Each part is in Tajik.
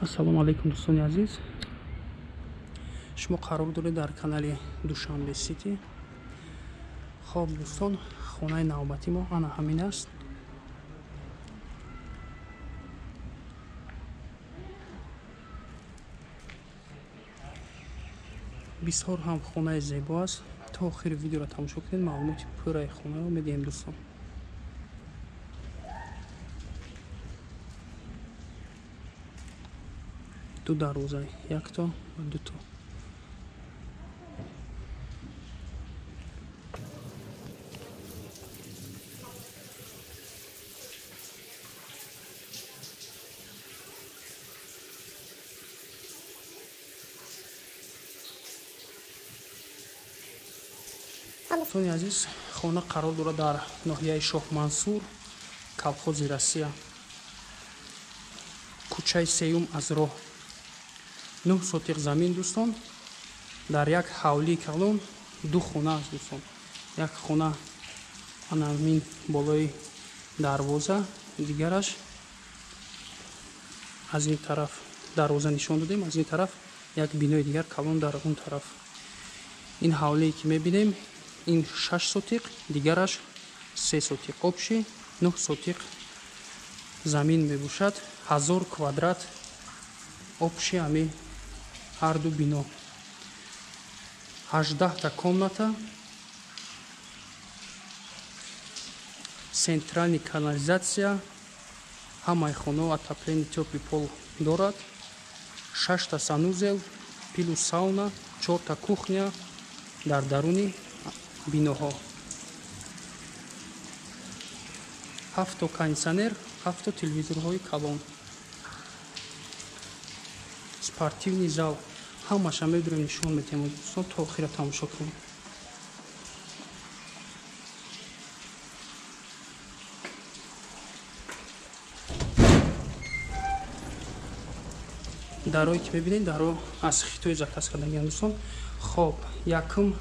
Ассалому алайкум дӯстони азиз. Шумо қарор доред дар канали Душанбе Сити. Хоб дӯстон, хонаи навбати мо ана ҳамин аст. Бисёр ҳам хонаи зебо аст. То охири видеоро тамошо кунед, маълумоти пурраи хонаро медиҳем дӯстон. ду дарвоза, якто ва дуто. дӯстони азиз, хона қарор дорад дар ноҳияи Шоҳ Мансур, Калхози Россия, кӯчаи сеюм аз роҳ. 9 сотиқ замин дӯстон, дар як ҳавлии калон ду хона аст дӯстон. Як хона ана ҳамин болои дарвоза, дигараш аз ин тараф дарвоза нишон додем, аз ин тараф як бинои дигар калон дар он тараф. Ин ҳавлие ки мебинем, ин 6 сотиқ, дигараш 3 сотиқ. Обши 9 сотиқ замин мебошад, 1000 квадрат обши ами ҳарду бино. 18 та комната, центральни канализация, ҳамаи хонаҳо отоплени тёплый пол дорад. 6 та санузел, пилу сауна, 4 та кухня дар даруни биноҳо. 7 та кондитсионер, 7 та телевизорҳои калон. Спортивный зал. Ҳамаша медорем нишон медиҳем дӯстон, то охира тамошо кунем. дарое ки мебинед, даро аз хитои заказ кардагаан дӯстон. Хоб, якум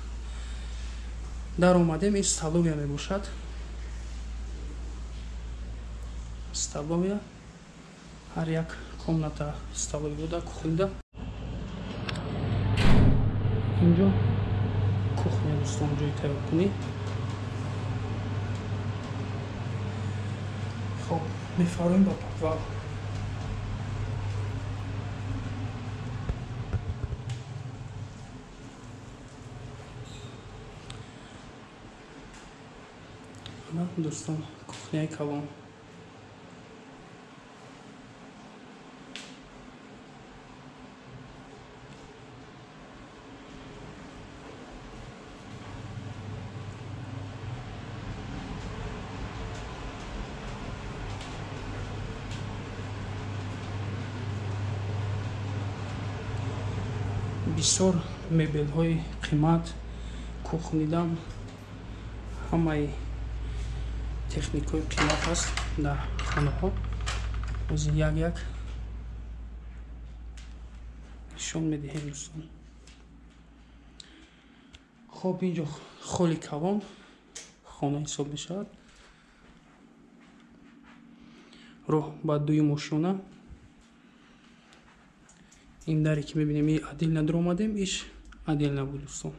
дар омадем, ин столовия мебошад. Столовия, ҳар як комната столовия буда, кухня. Инҷо кухня дӯстон, ҷои тайёркунӣ. Хоб, мефармоем ба подвал. ана дӯстон, кухняи калон. бисёр мебелҳои қимат, кухнидам, ҳамаи техникаи қимат аст дар хонаҳо. ҳозир як нишон медиҳем дӯстон. хоб, инҷо холи калон хона ҳисоб мешавад. роҳ ба дуюм ошёна. ин даре ки мебинем, и отдельно дар омадем, иш отдельно буд дӯстон.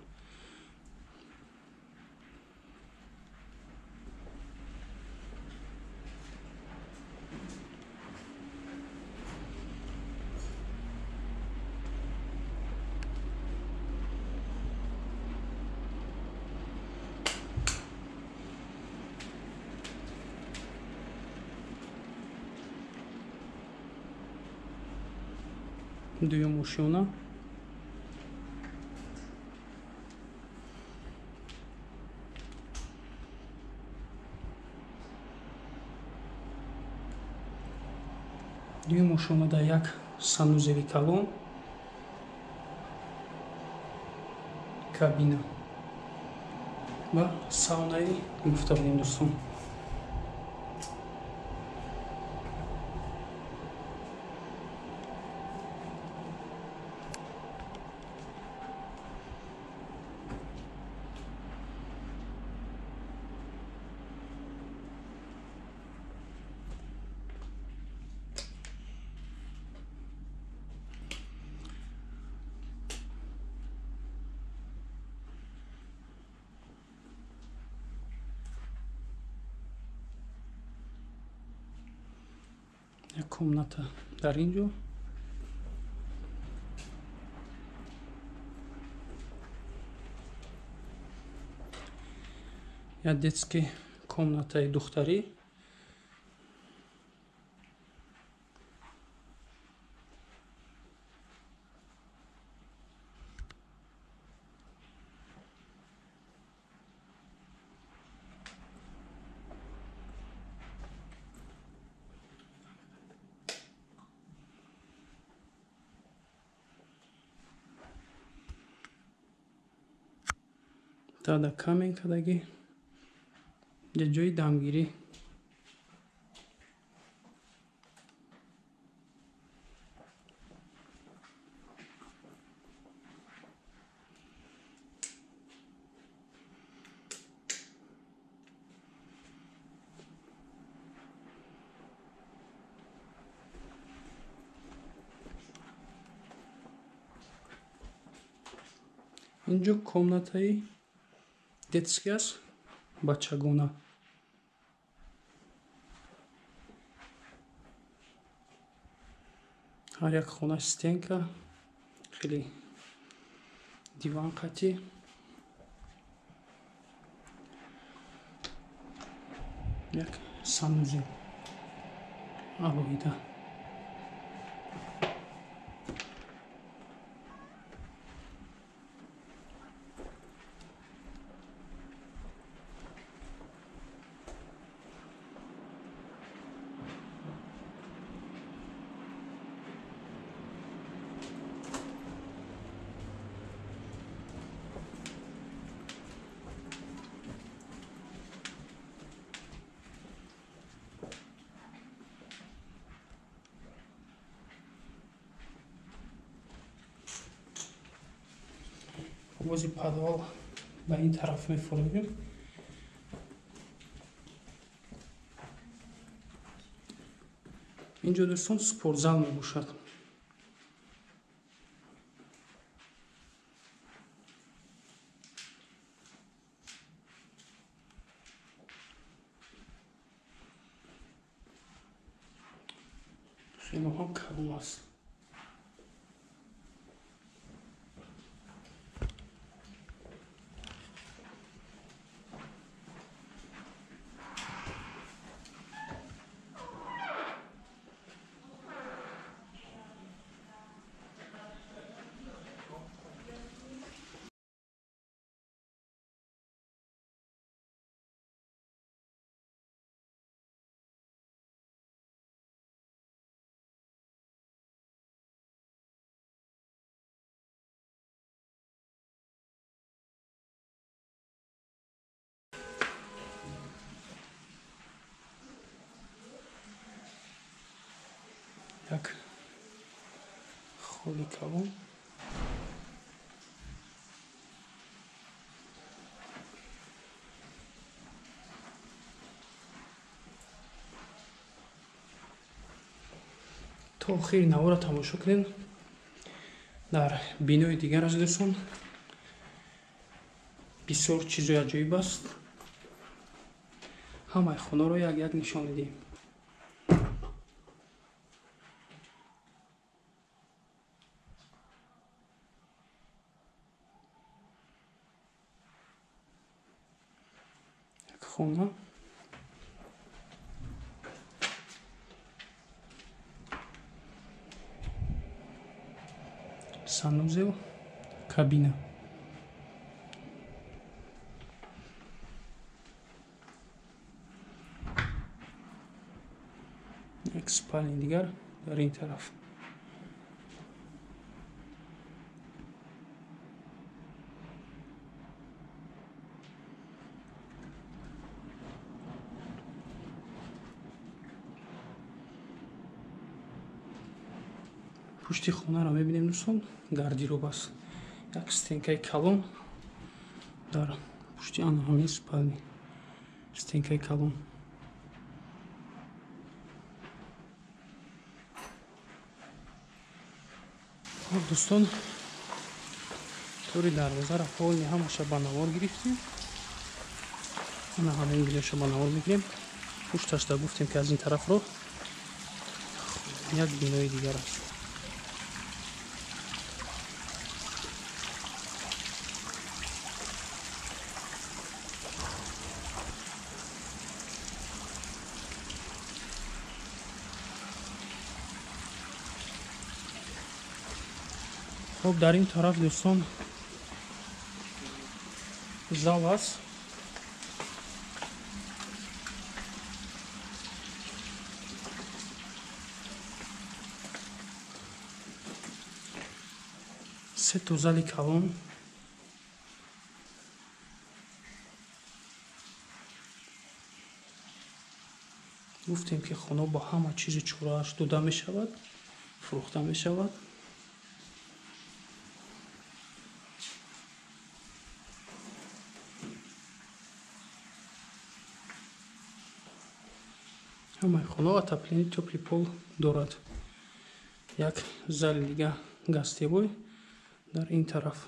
дуюм ошёна. дуюм ошёнада як санузели калон, кабина ва саунаи гуфта будем дӯстон. Як комната дар ин ҷо. Як детский комнатаи духтарӣ. Тада каменкадагӣ ҷои дамгирӣ. Инҷо комнатаи детский аст, бачагона. ҳар як хона стенка, хеле диван қатӣ. Як санузел алоҳида. Бози подвал ба ин тараф мефуровем. инҷо дӯстон спортзал мебошад. хеле ҳам калон аст. Як холи калон. то охири навора тамошо кунем. дар бинои дигараш дӯстон бисёр чизои аҷоиб аст. ҳамаи хонаро як нишон дидем. Як хона. санузел, кабина. Як спальня дигар дар ин тараф. пушти хонаро мебинем дӯстон, гардероб аст. Як стенкаи калон дар пушти ҳамин спални. Стенкаи калон. дӯстон, тори дарвозаро ҳолни ҳамаша ба навор гирифтем. ҳамин биноша ба навор мегирем. пушташда гуфтем ки аз ин тарафро як бинои дигар аст. خب дар ин тараф дӯстон зал аст. се то зали калон. гуфтем ки хона бо ҳама чизи чорааш дода мешавад, фурӯхта мешавад. ҳамаи хона отоплени тепли пол дорад. як зали дига гастевой дар ин тараф.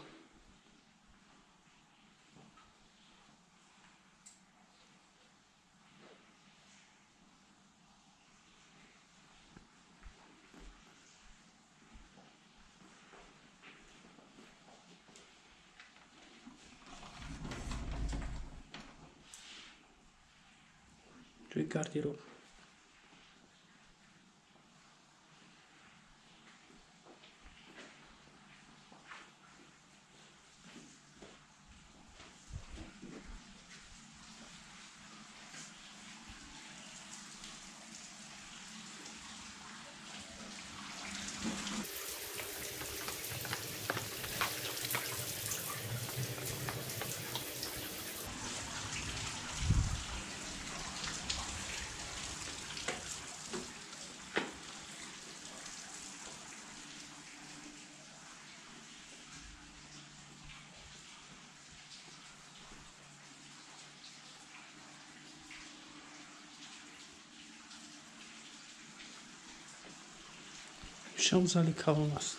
ҷои гардероб. шам зали калон аст.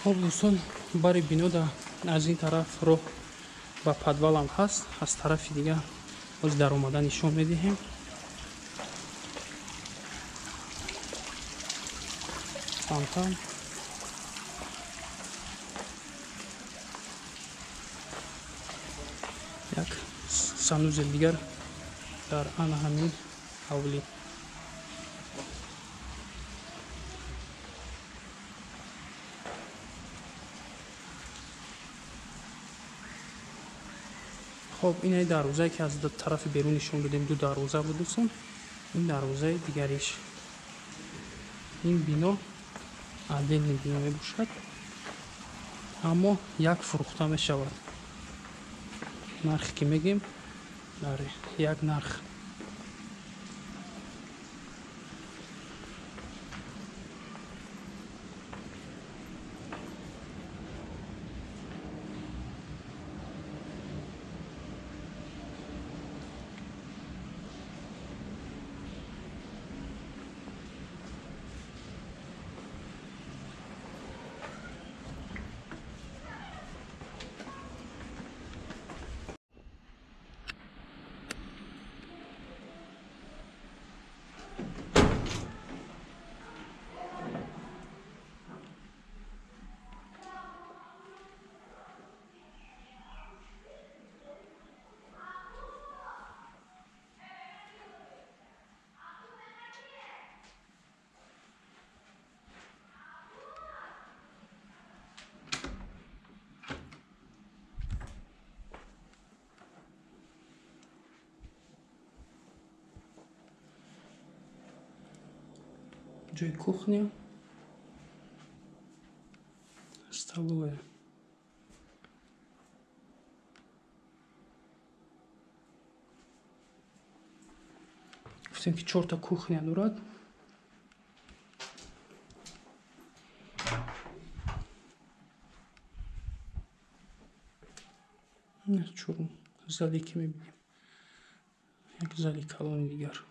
хоб дӯстон бари бино аз ин тараф роҳ ба подвалам ҳаст. аз тарафи дига боз даромада нишон медиҳем. фонтан. як санузел дигар дар ана ҳамин ҳавлӣ. хоб инаи дарвозае ки аз тарафи берун нишон додем. ду дарвоза буд дӯстон. ин дарвозаи дигариш. ин бино отдельный бино мебошад, аммо як фурӯхта мешавад. нархе ки мегем дар як нарх. ҷои кухня, столовая. гуфтем ки 4 кухня дорад. чорум зале ки мебинем. як зали калони дигар.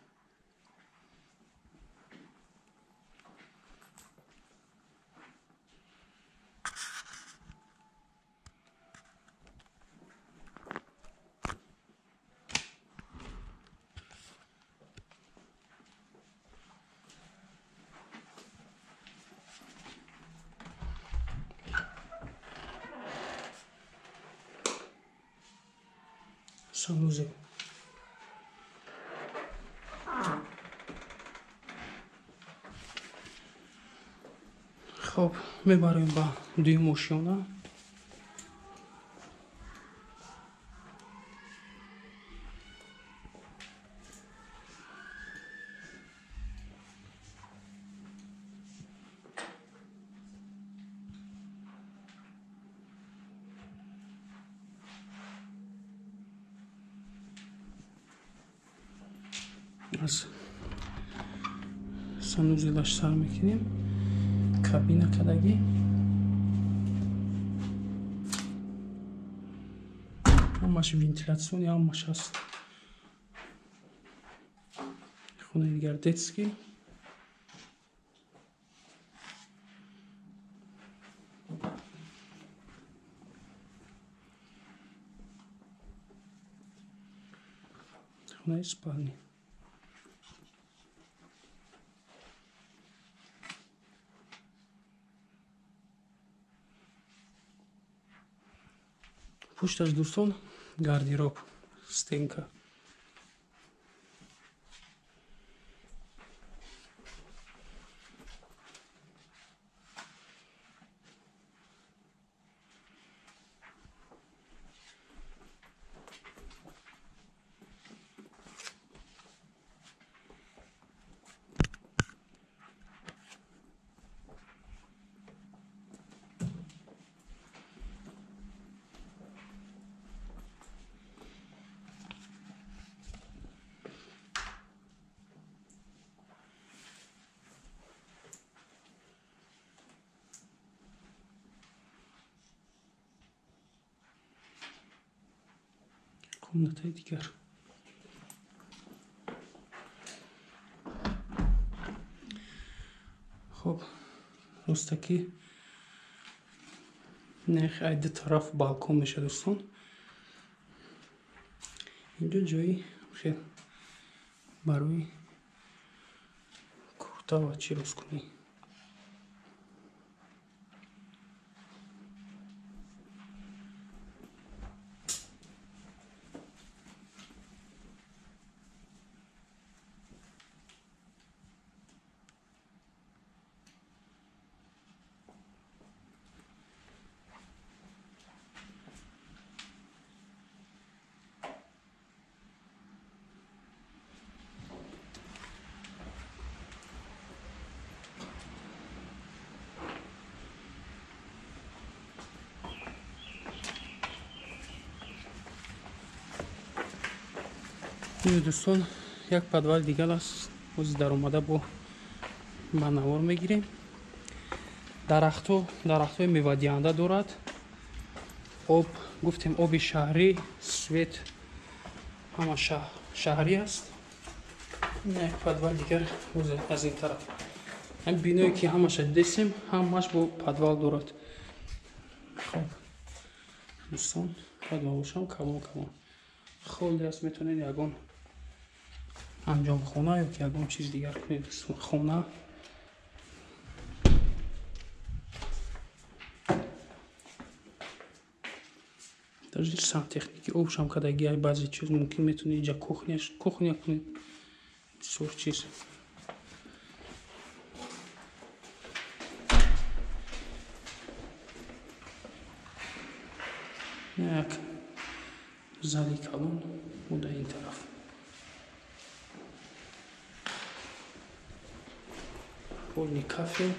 санузел. خب میبریم با دوی موشیونه. از санузелаш сар мекунем. Кабина кадагӣ ҳамаш вентилятсиони ҳамаш ҳаст. хонаи дигар детский. хонаи спальни. пушташ дӯстон гардероб, стенка. комнатаи дигар. хоб ростаки нах айда тараф балкон меша дӯстон. инҷо ҷои хел барои курта ва чӣ рӯзкунӣ. дӯстон як подвал дигар аст. ози даромада бо манавор мегирем. дарахтҳои мевадиҳанда дорад. об гуфтем оби шаҳрӣ, свет ҳама шаҳрӣ аст. як подвал дигар аз ин тараф. ҳам биное ки ҳамаша дидем ҳамаш бо подвал дорад. хоб дӯстон подвалошам калон холӣ аст. метавонед ягон анҷомхона ё ки ягон чиз дигар кунед. хона даже сантехники обшам кадаги ай баъзе чиз мумкин метавонед ҷа кухня кунед. бисёр чиз. як зали калон буда ин тараф. полни кафе.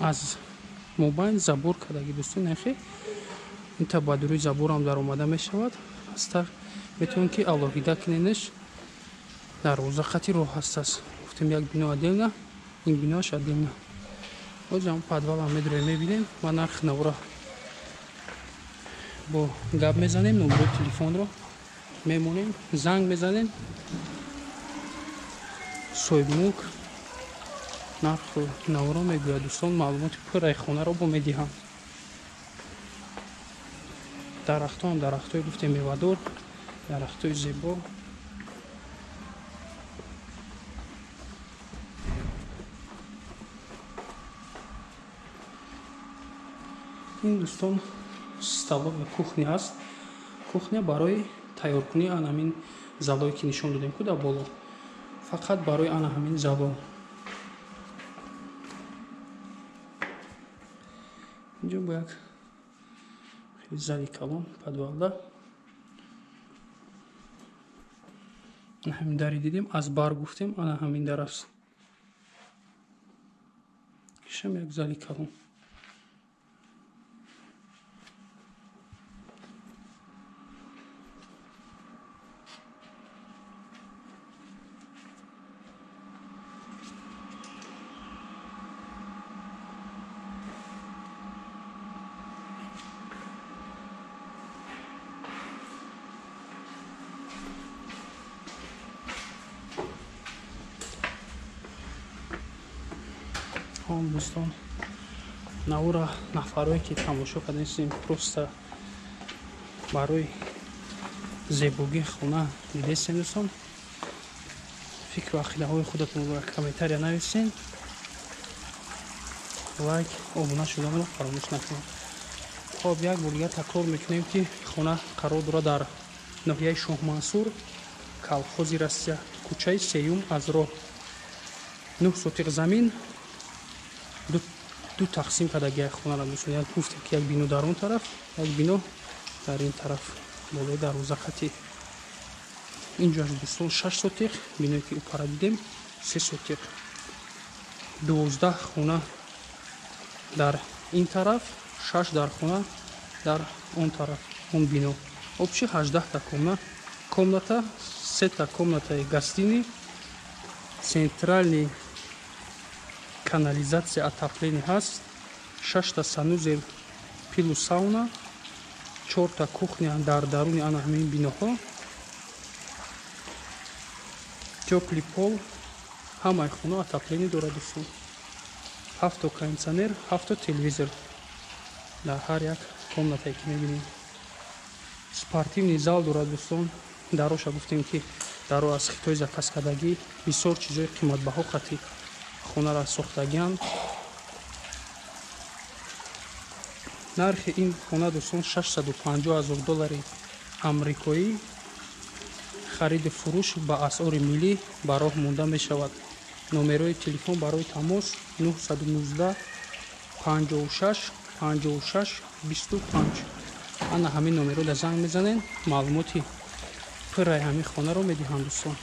аз мобайн забор кадаги дӯстон нахе ин табаддури заборам даромада мешавад. астар метавонед ки алоҳида киненеш дарвоза хати роҳ ҳастаст. гуфтем як бино отдельно, ин биноаш отдельно. оз ам подвалам медурем мебинем. ва нархи навора бо гап мезанем, номерои телефонро мемонем, занг мезанем, соҳибмулк нарху навро мегӯяд. Дӯстон маълумоти пурраи хонаро бо медиҳанд. дарахтҳо ҳам дарахтҳои гуфтем мевадор, дарахтҳои зебо. ин дӯстон столов ва кухня аст. кухня барои тайёркунии ана ҳамин залое ки нишон додем ку дар боло, фақат барои ана ҳамин зало. инҷо бо як зали калон падвалда ҳамин дари дидем, аз бар гуфтем ана ҳамин дар аст. кишам як зали калон. дӯстон навора нафарое ки тамошо кардем просто барои зебогии хона дидестем. дӯстон фикру ақидаҳои худатонро комментария нависен, лайк, обуна шуданро фаромӯш накунед. хоб як бор дигар такрор мекунем ки хона қарор дорад дар ноҳияи шоҳмансур, калхози Россия, кӯчаи сеюм, аз роҳ 9 сотиқ замин, ду тақсим кардагия хонара. дӯстон як гуфтем ки як бино дар он тараф, як бино дар ин тараф, болои дарозақати. инҷоаш дӯстон 6 сотиқ, биное ки упара дидем 3 сотиқ, 12 хона дар ин тараф, 6 дар хона дар он тараф, он бино. Обчи 18 комната, 3 комнатаи гостиной, центральный канализация, отопление ҳаст, 6 санузел пилу сауна, 4 кухня дар даруни ана ҳамин биноҳо, тёплый пол, ҳамаи хона отопление дорад. дӯстон 7 кондитсионер, 7 телевизор дар ҳар як комнатае ки мебинем. спортивный зал дорад. дӯстон дароша гуфтем ки даро аз хитои закаскадагӣ бисёр чизои қиматбаҳо хати хонара сохтагианд. нархи ин хона дӯстон $650,000 амрикоӣ. хариду фурӯш ба асъори миллӣ ба роҳ монда мешавад. номерои телефон барои тамос 919 56 56 25. ана ҳамин номеро да занг мезанен, маълумоти пурраи ҳамин хонаро медиҳанд. дӯстон